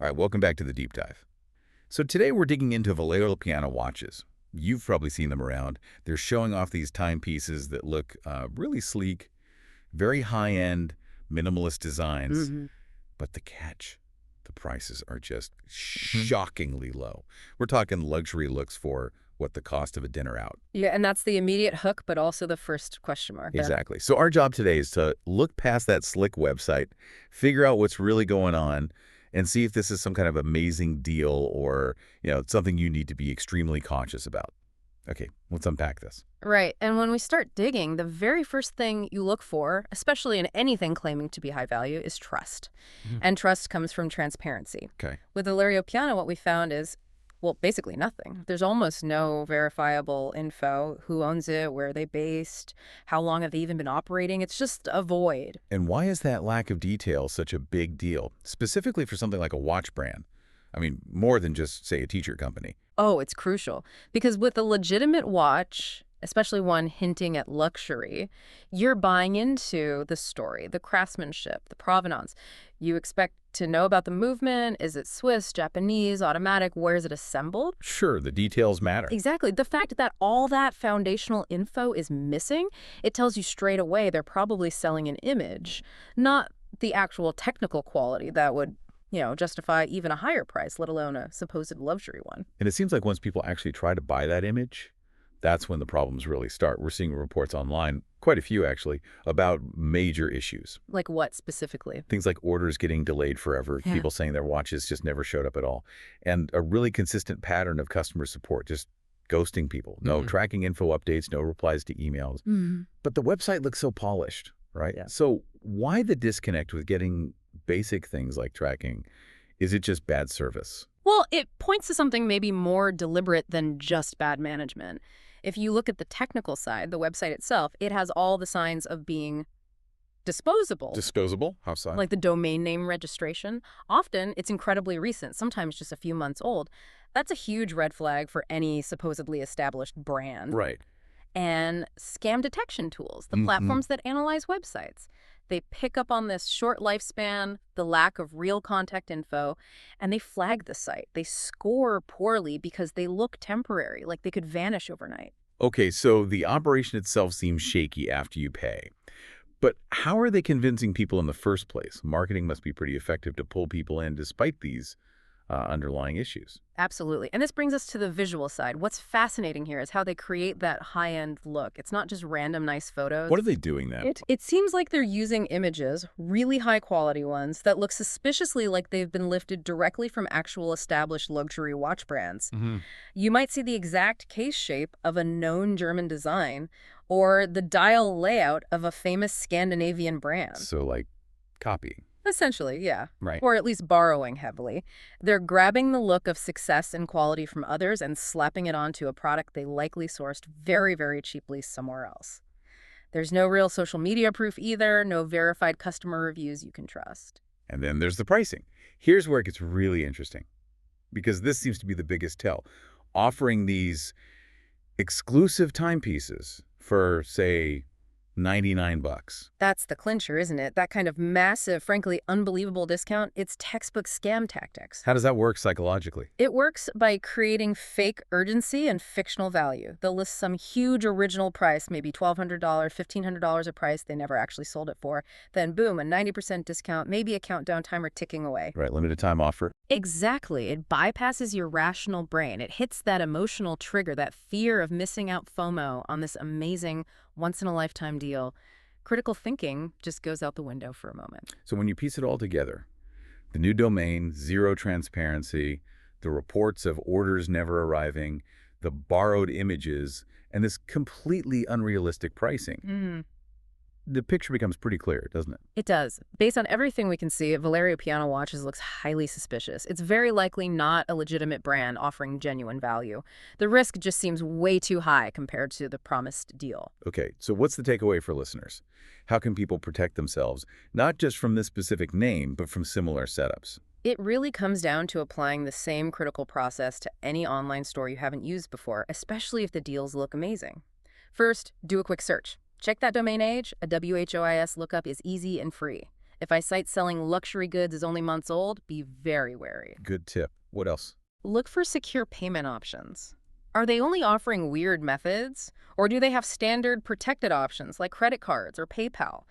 All right, welcome back to the deep dive. So today we're digging into Valerio Pianna watches. You've probably seen them around. They're showing off these timepieces that look really sleek, very high-end, minimalist designs. hmm But the catch, the prices are just shockingly low. We're talking luxury looks for what the cost of a dinner out. Yeah, and that's the immediate hook, but also the first question mark there. Exactly. So our job today is to look past that slick website, figure out what's really going on, and see if this is some kind of amazing deal or, something you need to be extremely conscious about. Okay, let's unpack this. Right, and when we start digging, the very first thing you look for, especially in anything claiming to be high value, is trust. Mhm. And trust comes from transparency. Okay. With Valerio Pianna, what we found is, well, basically nothing. There's almost no verifiable info. Who owns it? Where are they based? How long have they even been operating? It's just a void. And why is that lack of detail such a big deal, specifically for something like a watch brand? I mean, more than just, say, a t-shirt company. Oh, it's crucial. Because with a legitimate watch, especially one hinting at luxury, you're buying into the story, the craftsmanship, the provenance. You expect to know about the movement. Is it Swiss, Japanese, automatic? Where is it assembled? Sure, the details matter. Exactly. The fact that all that foundational info is missing, it tells you straight away they're probably selling an image, not the actual technical quality that would justify even a higher price, let alone a supposed luxury one. And it seems like once people actually try to buy that image, that's when the problems really start. We're seeing reports online, quite a few actually, about major issues. Like what specifically? Things like orders getting delayed forever, Yeah. people saying their watches just never showed up at all, and a really consistent pattern of customer support, just ghosting people. No tracking info updates, no replies to emails. But the website looks so polished, right? Yeah. So why the disconnect with getting basic things like tracking? Is it just bad service? Well, it points to something maybe more deliberate than just bad management. If you look at the technical side, the website itself, it has all the signs of being disposable. Disposable? How so? Like the domain name registration. Often, it's incredibly recent, sometimes just a few months old. That's a huge red flag for any supposedly established brand. Right. And scam detection tools, the platforms that analyze websites. They pick up on this short lifespan, the lack of real contact info, and they flag the site. They score poorly because they look temporary, like they could vanish overnight. Okay, so the operation itself seems shaky after you pay. But how are they convincing people in the first place? Marketing must be pretty effective to pull people in despite these underlying issues. Absolutely. And this brings us to the visual side. What's fascinating here is how they create that high-end look. It's not just random nice photos. What are they doing then? It seems like they're using images, really high-quality ones, that look suspiciously like they've been lifted directly from actual established luxury watch brands. You might see the exact case shape of a known German design or the dial layout of a famous Scandinavian brand. So, like, copying. Essentially, yeah. Right. Or at least borrowing heavily. They're grabbing the look of success and quality from others and slapping it onto a product they likely sourced very, very cheaply somewhere else. There's no real social media proof either, no verified customer reviews you can trust. And then there's the pricing. Here's where it gets really interesting, because this seems to be the biggest tell. Offering these exclusive timepieces for, say, $99. That's the clincher, isn't it? That kind of massive, frankly unbelievable discount, it's textbook scam tactics. How does that work psychologically? It works by creating fake urgency and fictional value. They'll list some huge original price, maybe $1,200, $1,500 a price they never actually sold it for. Then boom, a 90% discount, maybe a countdown timer ticking away. Right, limited time offer. Exactly. It bypasses your rational brain. It hits that emotional trigger, that fear of missing out FOMO on this amazing, once-in-a-lifetime deal. Critical thinking just goes out the window for a moment. So when you piece it all together, the new domain, zero transparency, the reports of orders never arriving, the borrowed images, and this completely unrealistic pricing, the picture becomes pretty clear, doesn't it? It does. Based on everything we can see, Valerio Pianna watches looks highly suspicious. It's very likely not a legitimate brand offering genuine value. The risk just seems way too high compared to the promised deal. Okay, so what's the takeaway for listeners? How can people protect themselves, not just from this specific name, but from similar setups? It really comes down to applying the same critical process to any online store you haven't used before, especially if the deals look amazing. First, do a quick search. Check that domain age. A WHOIS lookup is easy and free. If a site selling luxury goods is only months old, be very wary. Good tip. What else? Look for secure payment options. Are they only offering weird methods? Or do they have standard protected options like credit cards or PayPal?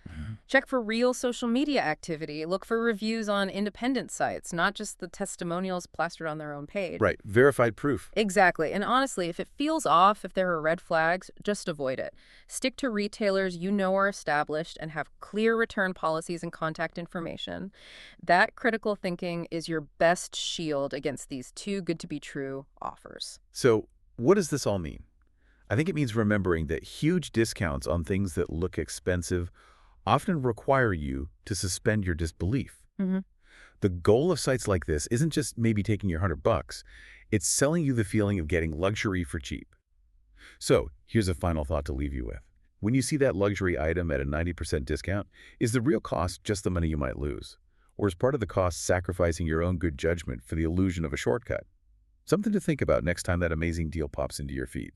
Check for real social media activity. Look for reviews on independent sites, not just the testimonials plastered on their own page. Right. Verified proof. Exactly. And honestly, if it feels off, if there are red flags, just avoid it. Stick to retailers you know are established and have clear return policies and contact information. That critical thinking is your best shield against these too good to be true offers. So what does this all mean? I think it means remembering that huge discounts on things that look expensive often require you to suspend your disbelief. Mm-hmm. The goal of sites like this isn't just maybe taking your $100. It's selling you the feeling of getting luxury for cheap. So here's a final thought to leave you with. When you see that luxury item at a 90% discount, is the real cost just the money you might lose? Or is part of the cost sacrificing your own good judgment for the illusion of a shortcut? Something to think about next time that amazing deal pops into your feed.